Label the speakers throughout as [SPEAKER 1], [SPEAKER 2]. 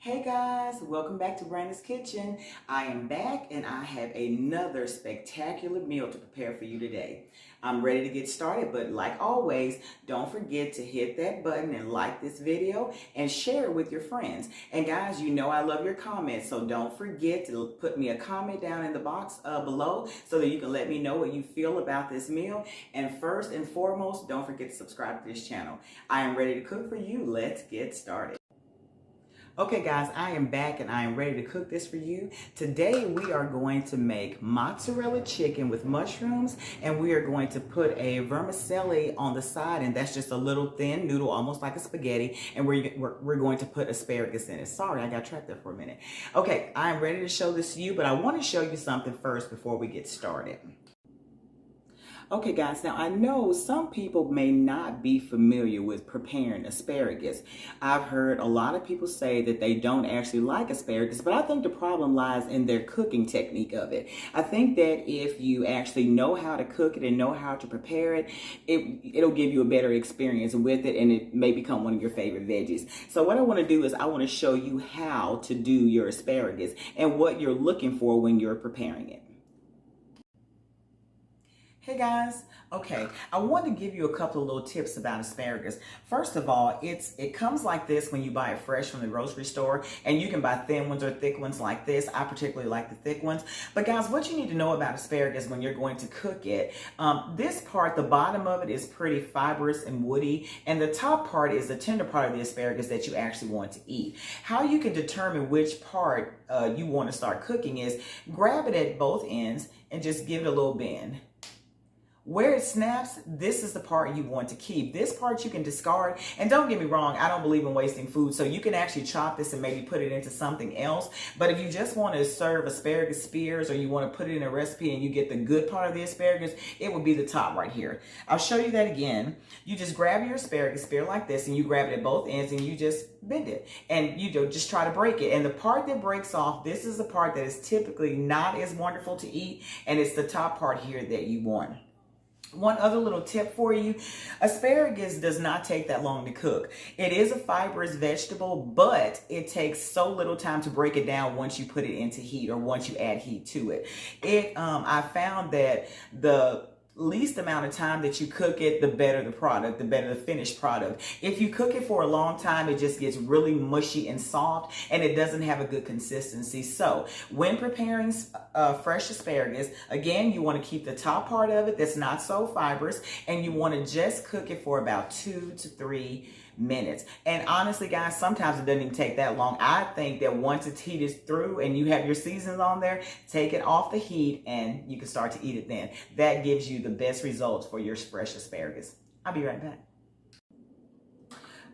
[SPEAKER 1] Hey guys, welcome back to Branna's Kitchen. I am back and I have another spectacular meal to prepare for you today. I'm ready to get started, but like always, don't forget to hit that button and like this video and share it with your friends. And guys, you know I love your comments, so don't forget to put me a comment down in the box below so that you can let me know what you feel about this meal. And first and foremost, don't forget to subscribe to this channel. I am ready to cook for you. Let's get started. Okay guys, I am back and I am ready to cook this for you. Today we are going to make mozzarella chicken with mushrooms, and we are going to put a vermicelli on the side, and that's just a little thin noodle, almost like a spaghetti, and we're going to put asparagus in it. Sorry, I got trapped there for a minute. Okay, I am ready to show this to you, but I want to show you something first before we get started. Okay guys, now I know some people may not be familiar with preparing asparagus. I've heard a lot of people say that they don't actually like asparagus, but I think the problem lies in their cooking technique of it. I think that if you actually know how to cook it and know how to prepare it, it'll give you a better experience with it, and it may become one of your favorite veggies. So what I want to do is I want to show you how to do your asparagus and what you're looking for when you're preparing it. Hey guys, okay, I want to give you a couple of little tips about asparagus. First of all, it comes like this when you buy it fresh from the grocery store, and you can buy thin ones or thick ones like this. I particularly like the thick ones. But guys, what you need to know about asparagus when you're going to cook it, this part, the bottom of it is pretty fibrous and woody, and the top part is the tender part of the asparagus that you actually want to eat. How you can determine which part you want to start cooking is grab it at both ends and just give it a little bend. Where it snaps, this is the part you want to keep. This part you can discard, and don't get me wrong, I don't believe in wasting food, so you can actually chop this and maybe put it into something else. But if you just want to serve asparagus spears, or you want to put it in a recipe and you get the good part of the asparagus, it would be the top right here. I'll show you that again. You just grab your asparagus spear like this, and you grab it at both ends and you just bend it, and you just try to break it. And the part that breaks off, this is the part that is typically not as wonderful to eat, and it's the top part here that you want. One other little tip for you, asparagus does not take that long to cook. It is a fibrous vegetable, but it takes so little time to break it down once you put it into heat or once you add heat to it. I found that the least amount of time that you cook it, the better the product, the better the finished product. If you cook it for a long time, it just gets really mushy and soft, and it doesn't have a good consistency. So when preparing fresh asparagus, again, you want to keep the top part of it that's not so fibrous, and you want to just cook it for about 2 to 3 minutes. And honestly guys, sometimes it doesn't even take that long. I think that once it's heated through and you have your seasons on there, take it off the heat and you can start to eat it then. That gives you the best results for your fresh asparagus. I'll be right back.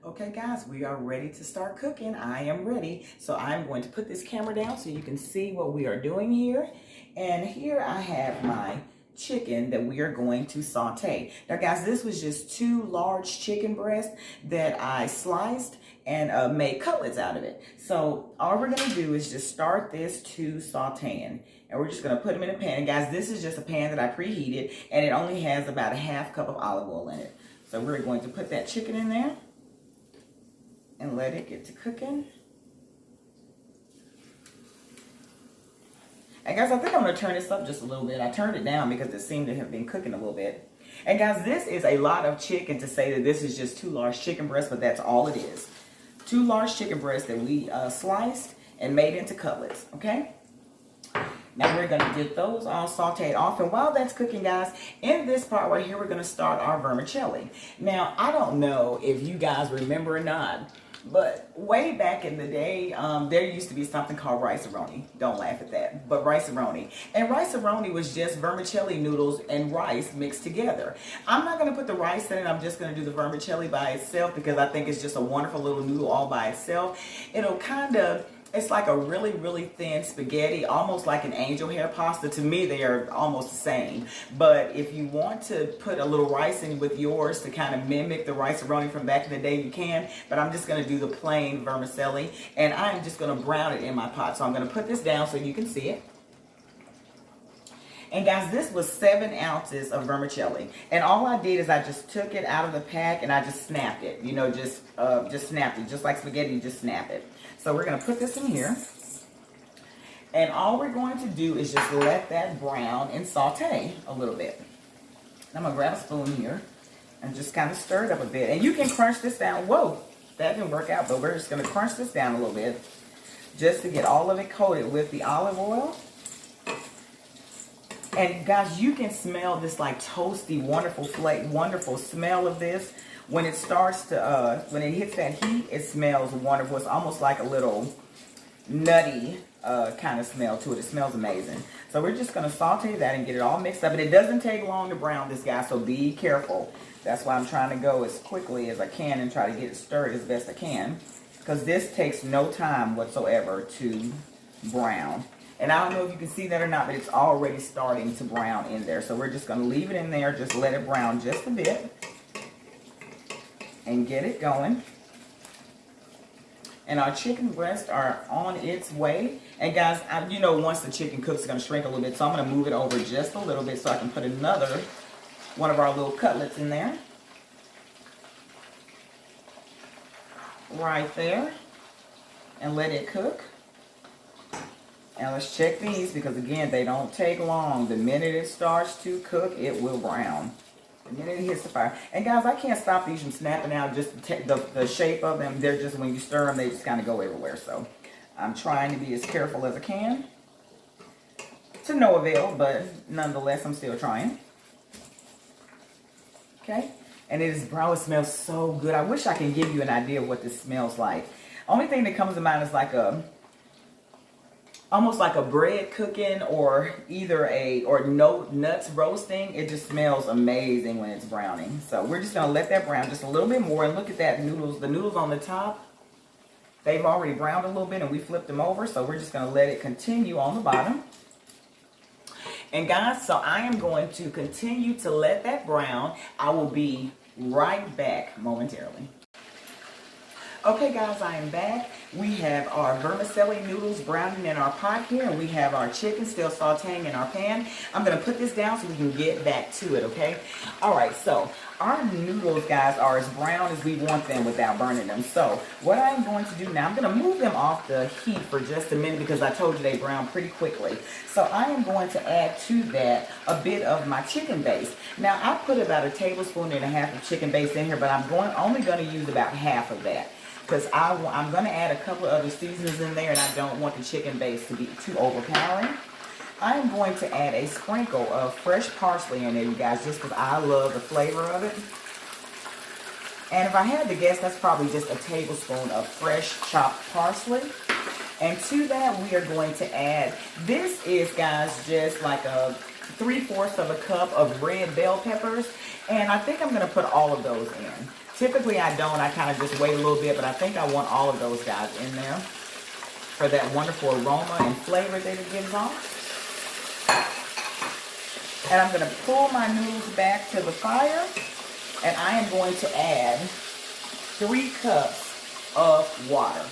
[SPEAKER 1] Okay guys, we are ready to start cooking. I am ready. So I'm going to put this camera down so you can see what we are doing here. And here I have my chicken that we are going to saute. Now guys, this was just 2 large chicken breasts that I sliced and made cutlets out of it. So all we're going to do is just start this to sauteing, and we're just going to put them in a pan. And guys, this is just a pan that I preheated, and it only has about a ½ cup of olive oil in it. So we're going to put that chicken in there and let it get to cooking. And guys, I think I'm going to turn this up just a little bit. I turned it down because it seemed to have been cooking a little bit. And guys, this is a lot of chicken to say that this is just 2 large chicken breasts, but that's all it is. 2 large chicken breasts that we sliced and made into cutlets, okay? Now we're going to get those all sauteed off. And while that's cooking, guys, in this part right here, we're going to start our vermicelli. Now, I don't know if you guys remember or not, but way back in the day, there used to be something called rice-a-roni. Don't laugh at that, but rice-a-roni. And rice-a-roni was just vermicelli noodles and rice mixed together. I'm not going to put the rice in it. I'm just going to do the vermicelli by itself because I think it's just a wonderful little noodle all by itself. It'll kind of... It's like a really, really thin spaghetti, almost like an angel hair pasta. To me, they are almost the same. But if you want to put a little rice in with yours to kind of mimic the rice-a-roni from back in the day, you can. But I'm just going to do the plain vermicelli, and I'm just going to brown it in my pot. So I'm going to put this down so you can see it. And guys, this was 7 ounces of vermicelli. And all I did is I just took it out of the pack and I just snapped it. You know, just snapped it. Just like spaghetti, you just snap it. So we're going to put this in here. And all we're going to do is just let that brown and saute a little bit. I'm going to grab a spoon here and just kind of stir it up a bit. And you can crunch this down. Whoa, that didn't work out, but we're just going to crunch this down a little bit just to get all of it coated with the olive oil. And guys, you can smell this like toasty, wonderful smell of this. When it starts to, when it hits that heat, it smells wonderful. It's almost like a little nutty kind of smell to it. It smells amazing. So we're just going to saute that and get it all mixed up. And it doesn't take long to brown this, guy, so be careful. That's why I'm trying to go as quickly as I can and try to get it stirred as best I can. Because this takes no time whatsoever to brown. And I don't know if you can see that or not, but it's already starting to brown in there. So we're just going to leave it in there. Just let it brown just a bit. And get it going. And our chicken breasts are on its way. And guys, you know, once the chicken cooks, it's going to shrink a little bit. So I'm going to move it over just a little bit so I can put another one of our little cutlets in there. Right there. And let it cook. And let's check these because, again, they don't take long. The minute it starts to cook, it will brown. The minute it hits the fire. And guys, I can't stop these from snapping out. Just the shape of them. They're just, when you stir them, they just kind of go everywhere. So I'm trying to be as careful as I can. To no avail, but nonetheless, I'm still trying. Okay. And it is brown. It smells so good. I wish I could give you an idea of what this smells like. Only thing that comes to mind is like almost like a bread cooking, or either nuts roasting. It just smells amazing when it's browning. So we're just going to let that brown just a little bit more. And look at that noodles. The noodles on the top, they've already browned a little bit and we flipped them over. So we're just going to let it continue on the bottom. And guys, so I am going to continue to let that brown. I will be right back momentarily. Okay guys, I am back. We have our vermicelli noodles browning in our pot here, and we have our chicken still sauteing in our pan. I'm going to put this down so we can get back to it, okay? Alright, so our noodles, guys, are as brown as we want them without burning them. So what I'm going to do now, I'm going to move them off the heat for just a minute because I told you they brown pretty quickly. So I am going to add to that a bit of my chicken base. Now I put about 1.5 tablespoons of chicken base in here, but I'm only going to use about half of that. Because I'm going to add a couple of other seasonings in there, and I don't want the chicken base to be too overpowering. I am going to add a sprinkle of fresh parsley in there, you guys, just because I love the flavor of it. And if I had to guess, that's probably just a tablespoon of fresh chopped parsley. And to that, we are going to add, this is, guys, just like a 3/4 of a cup of red bell peppers. And I think I'm going to put all of those in. Typically I don't, I kind of just wait a little bit, but I think I want all of those guys in there for that wonderful aroma and flavor that it gives off. And I'm going to pull my noodles back to the fire, and I am going to add 3 cups of water.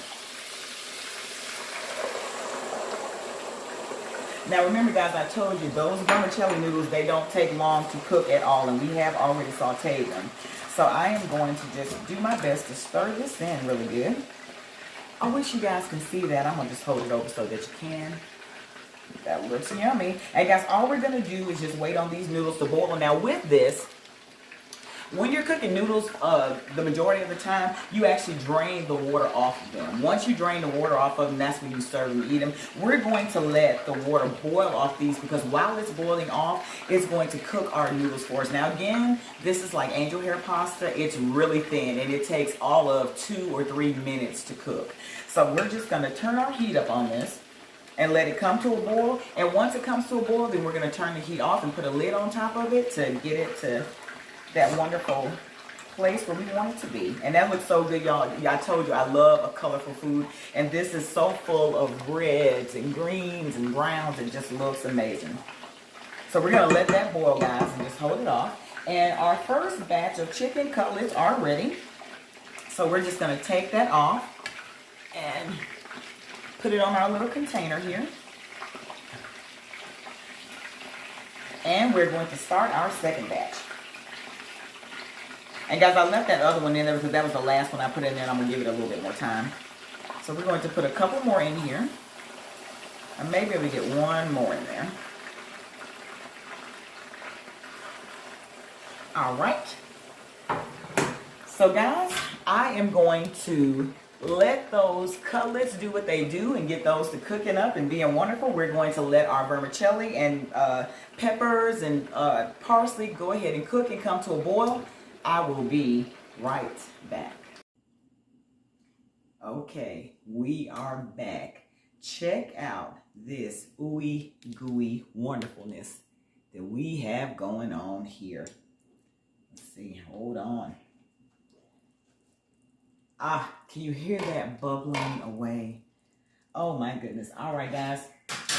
[SPEAKER 1] Now remember guys, I told you those vermicelli noodles, they don't take long to cook at all, and we have already sauteed them. So I am going to just do my best to stir this in really good. I wish you guys can see that. I'm going to just hold it over so that you can. That looks yummy. And guys, all we're going to do is just wait on these noodles to boil. Now with this, when you're cooking noodles, the majority of the time, you actually drain the water off of them. Once you drain the water off of them, that's when you serve them and eat them. We're going to let the water boil off these because while it's boiling off, it's going to cook our noodles for us. Now again, this is like angel hair pasta. It's really thin and it takes all of 2 or 3 minutes to cook. So we're just going to turn our heat up on this and let it come to a boil. And once it comes to a boil, then we're going to turn the heat off and put a lid on top of it to get it to that wonderful place where we want it to be. And that looks so good, y'all. I told you I love a colorful food, and this is so full of reds and greens and browns. It just looks amazing. So we're going to let that boil, guys, and just hold it off. And our first batch of chicken cutlets are ready. So we're just going to take that off and put it on our little container here. And we're going to start our second batch. And guys, I left that other one in there because that was the last one I put in there, and I'm going to give it a little bit more time. So we're going to put a couple more in here. And maybe we get one more in there. All right. So guys, I am going to let those cutlets do what they do and get those to cooking up and being wonderful. We're going to let our vermicelli and peppers and parsley go ahead and cook and come to a boil. I will be right back. Okay, we are back. Check out this ooey gooey wonderfulness that we have going on here. Let's see, hold on. Ah, can you hear that bubbling away? Oh my goodness. All right, guys,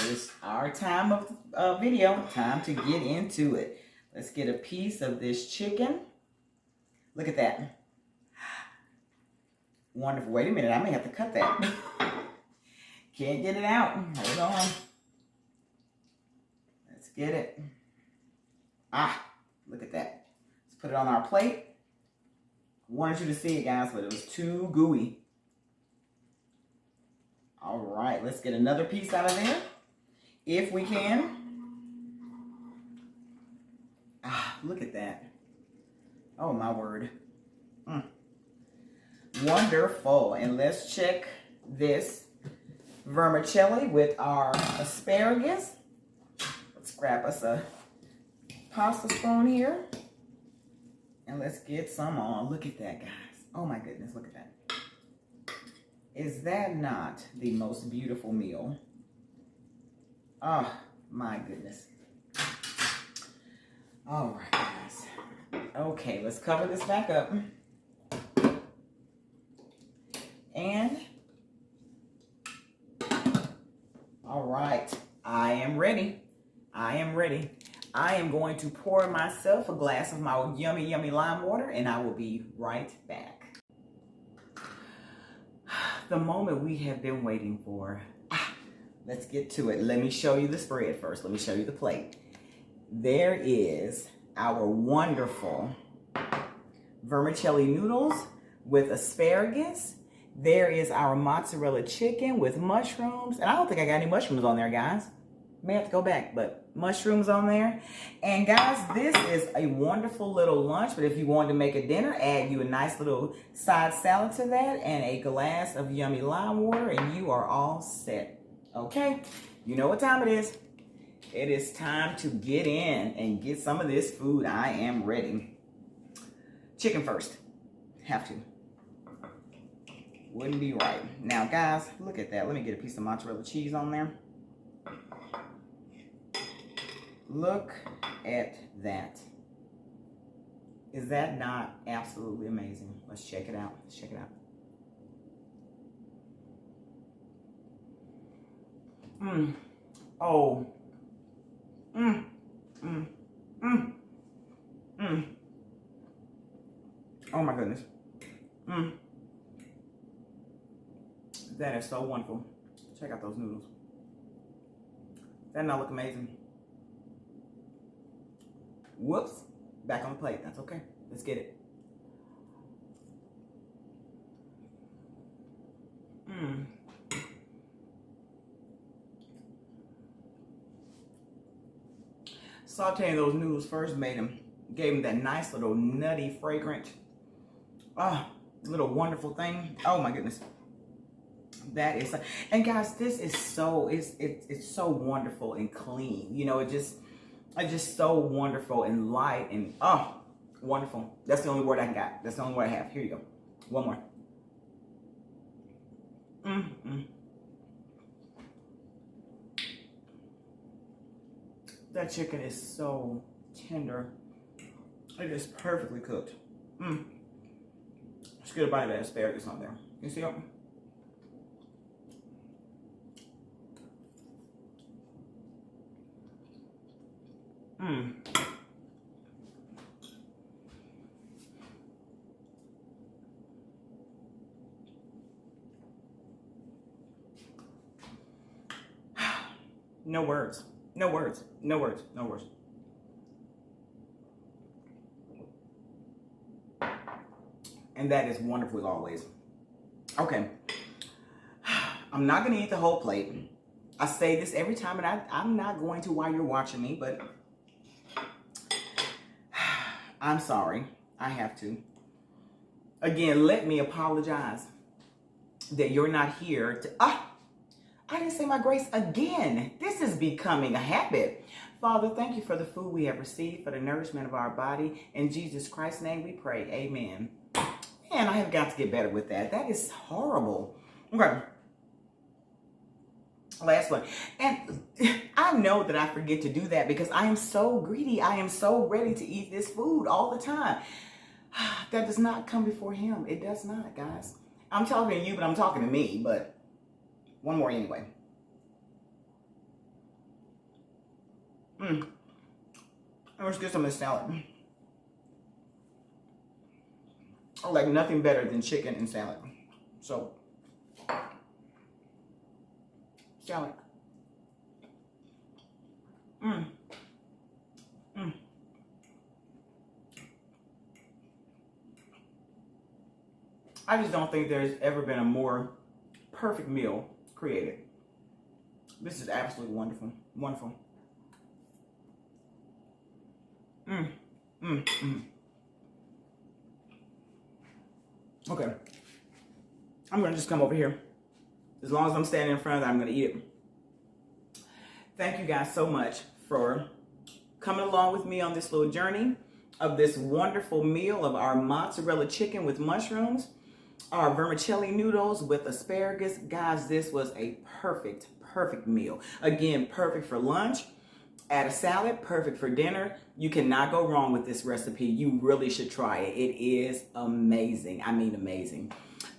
[SPEAKER 1] it's our time of video. Time to get into it. Let's get a piece of this chicken. Look at that. Wonderful. Wait a minute, I may have to cut that. Can't get it out. Hold on. Let's get it. Ah, look at that. Let's put it on our plate. Wanted you to see it, guys, but it was too gooey. All right, let's get another piece out of there, if we can. Ah, look at that. Oh, my word. Wonderful. And let's check this vermicelli with our asparagus. Let's grab us a pasta spoon here. And let's get some on. Look at that, guys. Oh my goodness, look at that. Is that not the most beautiful meal? Oh my goodness. All right, guys. Okay, let's cover this back up. And, all right, I am ready. I am ready. I am going to pour myself a glass of my yummy, yummy lime water, and I will be right back. The moment we have been waiting for. Let's get to it. Let me show you the spread first. Let me show you the plate. There is our wonderful vermicelli noodles with asparagus. There is our mozzarella chicken with mushrooms. And I don't think I got any mushrooms on there, guys. May have to go back, but mushrooms on there. And guys, this is a wonderful little lunch, but if you wanted to make a dinner, add you a nice little side salad to that and a glass of yummy lime water, and you are all set. Okay, you know what time it is. It is time to get in and get some of this food. I am ready. Chicken first. Have to. Wouldn't be right. Now, guys, look at that. Let me get a piece of mozzarella cheese on there. Look at that. Is that not absolutely amazing? Let's check it out. Let's check it out. Oh. Oh my goodness. That is so wonderful. Check out those noodles. That not look amazing. Whoops. Back on the plate. That's okay. Let's get it. Sauteing those noodles first gave them that nice little nutty, fragrant, little wonderful thing. Oh my goodness. That is, and guys, this is so, it's so wonderful and clean. You know, it's just so wonderful and light and, wonderful. That's the only word I got. That's the only word I have. Here you go. One more. That chicken is so tender. It is perfectly cooked. Let's get a bite of that asparagus on there. You see it? No words. No words. No words. No words. And that is wonderful as always. Okay. I'm not going to eat the whole plate. I say this every time, and I'm not going to while you're watching me, but I'm sorry. I have to. Again, let me apologize that you're not here to... I didn't say my grace again. This is becoming a habit. Father, thank you for the food we have received, for the nourishment of our body. In Jesus Christ's name we pray. Amen. Man, I have got to get better with that. That is horrible. Okay. Last one. And I know that I forget to do that because I am so greedy. I am so ready to eat this food all the time. That does not come before him. It does not, guys. I'm talking to you, but I'm talking to me. But one more anyway. Let's get some of this salad. I like nothing better than chicken and salad. So, salad. I just don't think there's ever been a more perfect meal created. This is absolutely wonderful. Wonderful. Okay. I'm going to just come over here. As long as I'm standing in front of it, I'm going to eat it. Thank you guys so much for coming along with me on this little journey of this wonderful meal of our mozzarella chicken with mushrooms, our vermicelli noodles with asparagus. Guys, this was a perfect meal. Again, perfect for lunch. Add a salad, perfect for dinner. You cannot go wrong with this recipe. You really should try it. It is amazing. I mean, amazing.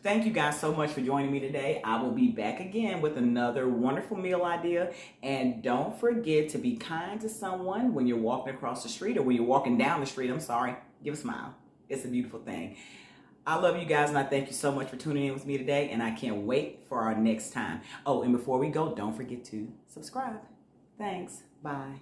[SPEAKER 1] Thank you guys so much for joining me today. I will be back again with another wonderful meal idea. And don't forget to be kind to someone when you're walking across the street or when you're walking down the street. I'm sorry. Give a smile. It's a beautiful thing. I love you guys, and I thank you so much for tuning in with me today. And I can't wait for our next time. Oh, and before we go, don't forget to subscribe. Thanks. Bye.